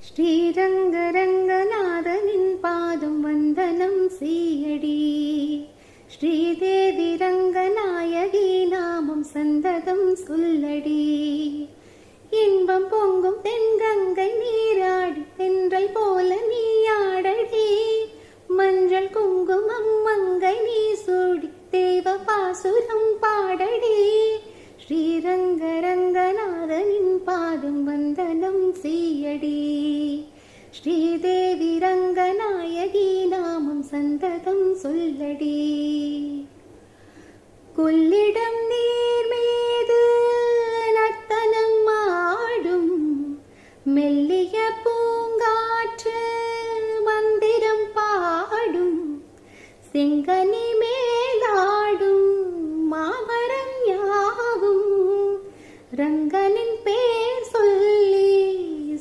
ஸ்ரீரங்கரங்கநாதனின் பாதம் வந்தனம் செய்யடி. ஸ்ரீதேவி ரங்கநாயகி நாமம் சந்ததம் சொல்லடி. இன்பம் பொங்கும் தென்கங்கை நீராடி தென்றல் போல நீயாடடி. மஞ்சள் குங்குமம் மங்கை நீ சூடி தேவ பாசுரம் பாடடி. ஸ்ரீரங்கரங்கநாதனின் பாதம் வந்தனம் செய்யடி. ஸ்ரீதேவி ரங்கநாயகி நாமம் சந்ததம் சொல்லடி. கொள்ளிடம் நீர் மீது நர்த்தனம் ஆடும் மெல்லிய பூங்காற்று மந்திரம் பாடும். செங்கனி மேலாடும் மாமரம் யாவும் ரங்கனின் பேர் சொல்லி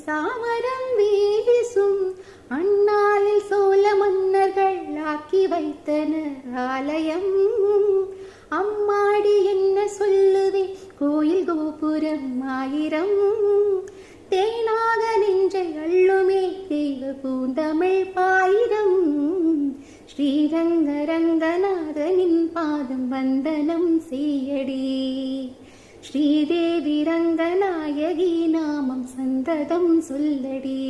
சாமரம் வீசும். அந்நாளில் சோழ மன்னர்கள் ஆக்கி வைத்தனர் ஆலயம். அம்மாடி என்ன சொல்லுவேன் கோயில் கோபுரம் ஆயிரம். தேனாக நெஞ்சை அள்ளுமே தெய்வ பூந்தமிழ் பாயிரம். ஸ்ரீரங்கரங்கநாதனின் பாதம் வந்தனம் செய்யடி. ஸ்ரீதேவி ரங்கநாயகி நாமம் சந்ததம் சொல்லடி.